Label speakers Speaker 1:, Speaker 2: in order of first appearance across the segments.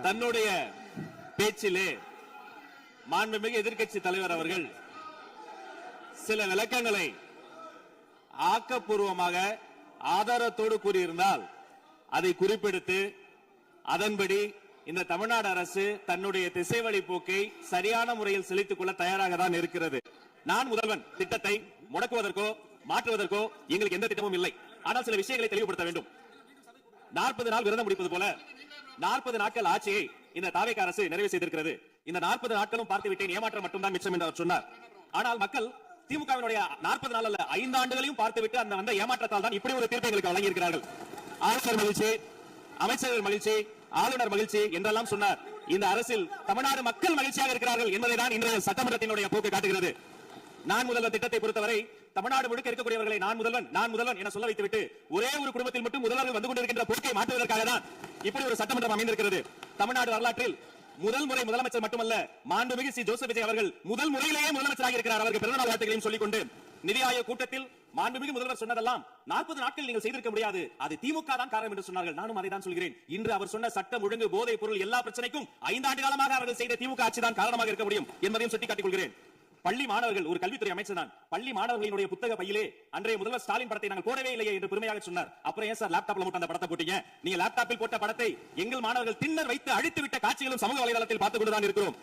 Speaker 1: தன்னுடைய பேச்சிலே மாண்புமிகு எதிர்க்கட்சி தலைவர் அவர்கள் சில விளக்கங்களை ஆக்கப்பூர்வமாக ஆதாரத்தோடு கூறியிருந்தால் அதை குறிப்பிடுத்து அதன்படி இந்த தமிழ்நாடு அரசு தன்னுடைய திசைவழி போக்கை சரியான முறையில் செலுத்திக் கொள்ள தயாராக தான் இருக்கிறது. நான் முதல்வன் திட்டத்தை முடக்குவதற்கோ மாற்றுவதற்கோ எங்களுக்கு எந்த திட்டமும் இல்லை. ஆனால் சில விஷயங்களை தெளிவுபடுத்த வேண்டும். 40 நாள் விரதம் முடிப்பது போல 40 நாட்கள் ஆட்சியை இந்த தாவேகா அரசு நிறைவு செய்திருக்கிறது. இந்த 40 நாட்களும் பார்த்து விட்டேன், ஏமாற்றம் மட்டும்தான் மிச்சம் என்று அவர் சொன்னார். ஆனால் மக்கள் திமுகவினுடைய 40 நாள் அல்ல 5 ஆண்டுகளையும் பார்த்துவிட்டு அந்த வந்த ஏமாற்றத்தால் தான் இப்படி ஒரு தீர்ப்பை எங்களுக்கு வழங்கி இருக்கிறார்கள். ஆளுநர் மகிழ்ச்சி, அமைச்சர்கள் மகிழ்ச்சி, ஆளுநர் மகிழ்ச்சி என்றெல்லாம் சொன்னார். இந்த அரசில் தமிழ்நாடு மக்கள் மகிழ்ச்சியாக இருக்கிறார்கள் என்பதை தான் இன்றைய சட்டமன்றத்தினுடைய போக்கு காட்டுகிறது. நான் முதல்வன் திட்டத்தை பொறுத்தவரை தமிழ்நாடு முழுக்க இருக்கக்கூடியவர்களை நான் முதல்வன் என சொல்ல வைத்துவிட்டு ஒரே ஒரு குடும்பத்தில் மட்டும் முதல்வர்கள் வந்து கொண்டிருக்கின்ற போக்கை மாற்றுவதற்காக தான் இப்படி ஒரு சட்டமன்றம் அமைந்திருக்கிறது. தமிழ்நாடு வரலாற்றில் முதல் முறை முதலமைச்சர் மட்டுமல்ல, மாண்புமிகு சி ஜோசப் விஜய் அவர்கள் முதல் முறையிலேயே முதலமைச்சராக இருக்கிறார். அவருக்கு பிறந்தநாள் வாழ்த்துக்களையும் சொல்லிக் கொண்டு நிதி ஆயோக் கூட்டத்தில் மாண்புமிகு முதல்வர் சொன்னதெல்லாம் 40 நாட்கள் நீங்கள் செய்திருக்க முடியாது, அது திமுக தான் காரணம் என்று சொன்னார்கள். நானும் அதை தான் சொல்கிறேன். இன்று அவர் சொன்ன சட்டம் ஒழுங்கு போதை பொருள் எல்லா பிரச்சனைக்கும் 5 ஆண்டு காலமாக அவர்கள் செய்த திமுக ஆட்சி தான் காரணமாக இருக்க முடியும் என்பதையும் சுட்டிக்காட்டிக் கொள்கிறேன். பள்ளி மாணவர்கள், ஒரு கல்வித்துறை அமைச்சர் தான், பள்ளி மாணவர்களுடைய புத்தக பையிலே அன்றைய முதல்வர் ஸ்டாலின் படத்தை நாங்கள் போடவே இல்லையே என்று பெருமையாக சொன்னார். அப்புறம் ஏன் சார் லேப்டாப்ல மட்டும் அந்த படத்தை போட்டீங்க? நீங்க லேப்டாப்பில் போட்ட படத்தை எங்கள் மாணவர்கள் திண்ணர் வைத்து அழித்து விட்ட காட்சிகளும் சமூக வலைதளத்தில் பார்த்துக் கொண்டுதான் இருக்கிறோம்.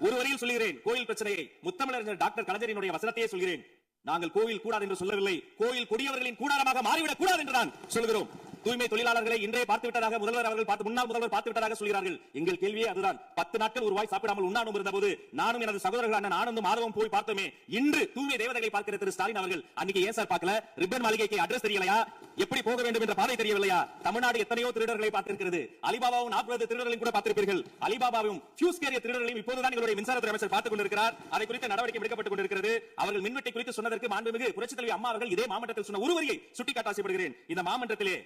Speaker 1: ஒரு வரியில் சொல்கிறேன், கோயில் பிரச்சனையை முத்தமிழறிஞர் டாக்டர் கலைஞரினுடைய வசனத்தையே சொல்கிறேன். நாங்கள் கோவில் கூடாது என்று சொல்லவில்லை, கோயில் கொடியவர்களின் கூடாரமாக மாறிவிடக் கூடாது என்று தான் சொல்கிறோம். தூய்மை தொழிலாளர்களை இன்றே பார்த்து விட்டதாக முதல்வர் அவர்கள் முன்னாள் முதல்வர் பார்த்து விட்டதாக சொல்கிறார்கள். எங்கள் கேள்வியே அதுதான். 10 நாட்கள் ஒரு வாய் சாப்பிடாமல் உண்ணாமல் இருந்த போது நானும் எனது சகோதரர்கள் அண்ணன் ஆனந்தும் மாதவம் போய் பார்த்தோமே. இன்று தூய்மை தேவதைகளை பார்க்கிற திரு ஸ்டாலின் அவர்கள் அன்னைக்கு ஏன் சார் பார்க்கல? ரிப்பன் மாளிகைக்கு அட்ரஸ் தெரியலையா? எப்படி போக வேண்டும் என்ற பாதை தெரியவில்லையா? தமிழ்நாடு எத்தனையோ திருடர்களை பார்த்திருக்கிறது. அலிபாபாவும் 40 திருடர்களையும் கூட பார்த்திருப்பீர்கள். அலிபாபாவும் ஃபியூஸ் கேரியர் திருடர்களையும் இப்போதுதான் எங்களுடைய மின்சாரத்துறை அமைச்சர் பார்த்துக் கொண்டிருக்கிறார். அதை குறித்த நடவடிக்கை எடுக்கப்பட்டுக் கொண்டிருக்கிறது. அவர்கள் மின்வெட்டை குறித்து சொன்னதற்கு மாண்புமிகு புரட்சித் தலைவி அம்மா அவர்கள் இதே மாமன்றத்தில் சொன்ன ஒரு வரியை சுட்டிக்காட்ட ஆசைப்படுகிறேன். இந்த மாமன்றத்திலே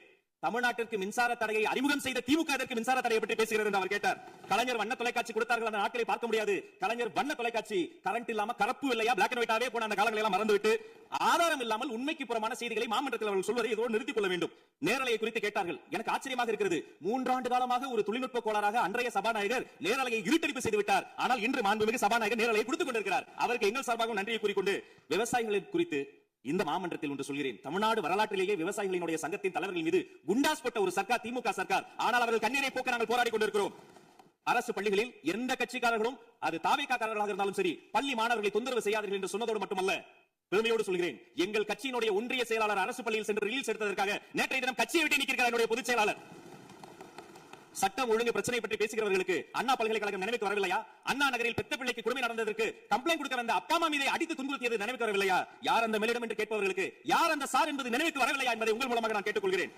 Speaker 1: தமிழ்நாட்டிற்கு மின்சார தடையை அறிமுகம் செய்த திமுக அதற்கு மின்சார தடையை பற்றி பேசுகிறது என்று அவர் கேட்டார். கலைஞர் வண்ண தொலைக்காட்சி கொடுத்தார்கள், அந்த நாட்களை பார்க்க முடியாது. கலைஞர் வண்ண தொலைக்காட்சி கரண்ட் இல்லாம கரப்பு இல்லையா, பிளாக் அண்ட் ஒயிட்டாவே போன அந்த காலங்களை எல்லாம் மறந்துவிட்டு ஆதாரம் இல்லாமல் உண்மைக்கு புறமான செய்திகளை மாமன்றத்தில் அவர்கள் சொல்வதை இதோடு நிறுத்திக் கொள்ள வேண்டும். நேரலையை குறித்து கேட்டார்கள். எனக்கு ஆச்சரியமாக இருக்கிறது. 3 ஆண்டு காலமாக ஒரு தொழில்நுட்ப கோளாறாக அன்றைய சபாநாயகர் நேரலையை இருட்டடிப்பு செய்து விட்டார். ஆனால் இன்று மாண்புமிகு சபாநாயகர் நேரலையை கொடுத்துக் கொண்டிருக்கிறார். அவருக்கு எங்கள் சார்பாக நன்றியை கூறிக்கொண்டு விவசாயிகளின் குறித்து இந்த மாமன்றத்தில் ஒன்று சொல்கிறேன். தமிழ்நாடு வரலாற்றிலேயே விவசாயிகளினுடைய சங்கத்தின் தலைவர்கள் மீது குண்டாஸ் போட்ட ஒரு சர்க்கார் திமுக சர்க்கார். ஆனால் அவர்கள் கண்ணீரை போக்க நாங்கள் போராடி கொண்டிருக்கிறோம். அரசு பள்ளிகளில் எந்த கட்சிக்காரர்களும் அது தாவேகாரர்களாக இருந்தாலும் சரி பள்ளி மாணவர்களை தொந்தரவு செய்யாதீர்கள் என்று சொன்னதோடு மட்டுமல்ல, பெருமையோடு சொல்கிறேன், எங்கள் கட்சியினுடைய ஒன்றிய செயலாளர் அரசு பள்ளியில் சென்று ரீல்ஸ் எடுத்ததற்காக நேற்றைய தினம் கட்சியை விட்டு நீக்கிறார் என்னுடைய பொதுச் செயலாளர். சட்டம் ஒழுங்கு பிரச்சனை பற்றி பேசுகிறவர்களுக்கு அண்ணா பல்கலைக்கழகம் நினைவுக்கு வரவில்லையா? அண்ணா நகரில் பெத்த பிள்ளைக்கு கொடுமை நடந்ததற்கு கம்ப்ளைண்ட் கொடுக்க வந்த அப்பா அம்மா மீதை அடித்து துன்புறுத்தியது நினைவுக்கு வரவில்லையா? யார் அந்த மேலிடம் என்று கேட்பவர்களுக்கு யார் அந்த சார் என்பது நினைவுக்கு வரவில்லையா என்பதை உங்கள் மூலமாக நான் கேட்டுக்கொள்கிறேன்.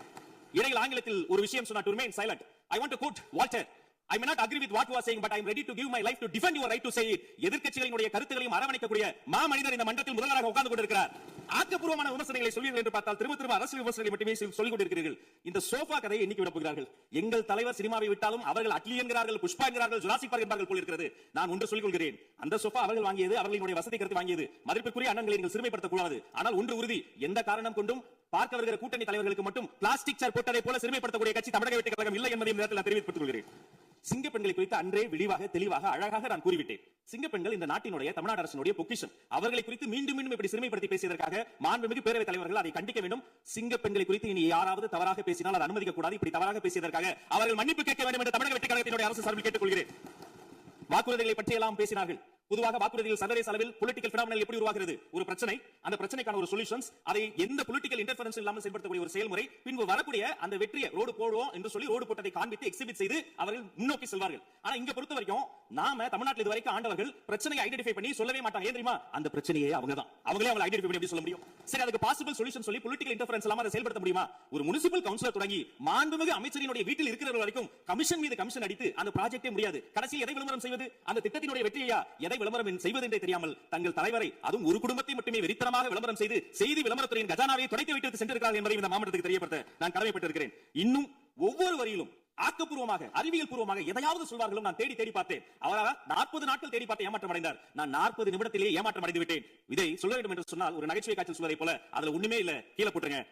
Speaker 1: இடையில் ஆங்கிலத்தில் ஒரு விஷயம் சொன்னார், to remain silent. I want to quote Walter. I may not agree with what you are saying, but I am ready to give my life to defend your right to say it. எதிர்க்கட்சிகளினுடைய கருத்துக்களையும் அரவணைக்கக்கூடிய மாமனிதர் இந்த மன்றத்தில் முதல்வராக உட்கார்ந்து கொண்டிருக்கிறார். ஆக்கப்பூர்வமான விமர்சனங்களை சொல்வீர்கள் என்று பார்த்தால் திரும்ப அரசியல் விமர்சனங்களை மட்டுமே சொல்லிக் கொண்டிருக்கிறீர்கள். இந்த சோஃபா கதையை எண்ணிக்கை விட போகிறார்கள். எங்கள் தலைவர் சினிமாவை விட்டாலும் அவர்கள் அட்லி என்கிறார்கள், புஷ்பா என்கிறார்கள், ஜுராசிக் பார்க் என்பார்கள் போல் இருக்கிறது. நான் ஒன்று சொல்லிக் கொள்கிறேன், அந்த சோஃபா அவர்கள் வாங்கியது, அவர்களுடைய வசதி கருத்து வாங்கியது. மதிப்புக்குரிய அண்ணன்களை நீங்கள் சிறுமைப்படுத்தக் கூடாது. ஆனால் ஒன்று உறுதி, எந்த காரணம் கொண்டும் பார்க்க வருகிற கூட்டணி தலைவர்களுக்கு மட்டும் பிளாஸ்டிக் சேர் போட்டதை போல சிறுமைப்படுத்தக்கூடிய கட்சி தமிழக வெற்றி கழகம் இல்லை என்பதை நேரத்தில் தெரிவித்துக் கொள்கிறேன். சிங்க பெண்களை குறித்து அன்றே விரிவாக தெளிவாக அழகாக நான் கூறிவிட்டேன். சிங்க பெண்கள் இந்த நாட்டினுடைய தமிழ்நாடு அரசினுடைய பொக்கிஷம். அவர்களை குறித்து மீண்டும் மீண்டும் இப்படி சிறுமைப்படுத்தி பேசியதற்காக மாண்புமிகு பேரவைத் தலைவர்கள் அதை கண்டிக்க வேண்டும். சிங்க பெண்களை குறித்து இனி யாராவது தவறாக பேசினால் அதை அனுமதிக்க கூடாது. இப்படி தவறாக பேசியதற்காக அவர்கள் மன்னிப்பு கேட்க வேண்டும் என்று தமிழக வெற்றி கழகத்தினுடைய அரசு சார்பில் கேட்டுக்கொள்கிறேன். வாக்குறுதிகளை பற்றி எல்லாம் பேசினார்கள். பொதுவாக வாக்குறுதிகள் சர்வதேச அளவில் பொலிட்டிக்கல் பினாமினல் எப்படி உருவாகிறது? ஒரு பிரச்சனை, அந்த பிரச்சனைக்கான ஒரு சொல்யூஷன்ஸ், அதை எந்த பொலிட்டிக்கல் இன்டர்ஃபரன்ஸ் இல்லாமல் செயல்படுத்தக்கூடிய ஒரு செயல்முறை, பின்பு வரக்கூடிய அந்த வெற்றியை ரோடு போடுவோம் என்று சொல்லி ரோடு போட்டதை காண்பித்து எக்ஸிபிட் செய்து அவர்கள் முன்னோக்கி செல்வார்கள். ஆனா இங்க பொறுத்த வரைக்கும் நாம தமிழ்நாட்டில் இதுவரைக்கும் ஆண்டவர்கள் பிரச்சனையை ஐடென்டிஃபை பண்ணி சொல்லவே மாட்டாங்க. ஏன் தெரியுமா? அந்த பிரச்சனையே அவங்க தான், அவங்களே அவங்க ஐடென்டிஃபை பண்ணி எப்படி சொல்ல முடியும்? சரி, அதுக்கு பாசிபிள் சொல்யூஷன் சொல்லி பொலிட்டிக்கல் இன்டர்ஃபரன்ஸ் இல்லாம அதை செயல்படுத்த முடியுமா? ஒரு முனிசிபல் கவுன்சிலர் தொடங்கி மாண்புமிகு அமைச்சரினுடைய வீட்டில் இருக்கிறவர்கள் வரைக்கும் கமிஷன் மீது கமிஷன் அடித்து அந்த ப்ராஜெக்டே முடியாது. கடைசியில் எதை விளம்பரம் செய்வது? அந்த திட்டத்தினுடைய வெற்றியா எதை விளம்பரம் செய்வது தெரியாமல் தங்கள் தலைவரை, அதுவும் ஒரு குடும்பத்தை மட்டுமே வெறித்தனமாக விளம்பரம் செய்து செய்தி விளம்பரத்துறையின் கஜானாவை துடைத்து வைத்து சென்றிருக்கிறார்கள் என்பதை இந்த மாமன்றத்துக்கு தெரியப்படுத்த நான் கடமைப்பட்டிருக்கிறேன். இன்னும் ஒவ்வொரு வரியிலும் ஆக்கப்பூர்வமாக அறிவியல் பூர்வமாக எதையாவது சொல்வார்களும் நான் தேடி தேடி பார்த்தேன். அவராக 40 நாட்கள் தேடி பார்த்து ஏமாற்றம் அடைந்தார். நான் 40 நிமிடத்திலேயே ஏமாற்றம் அடைந்து விட்டேன். இதை சொல்ல வேண்டும் என்று சொன்னால் ஒரு நகைச்சுவை காட்சியில் சொல்வதை போல அதுல ஒண்ணுமே இல்ல, கீழே போட்டுருங்க.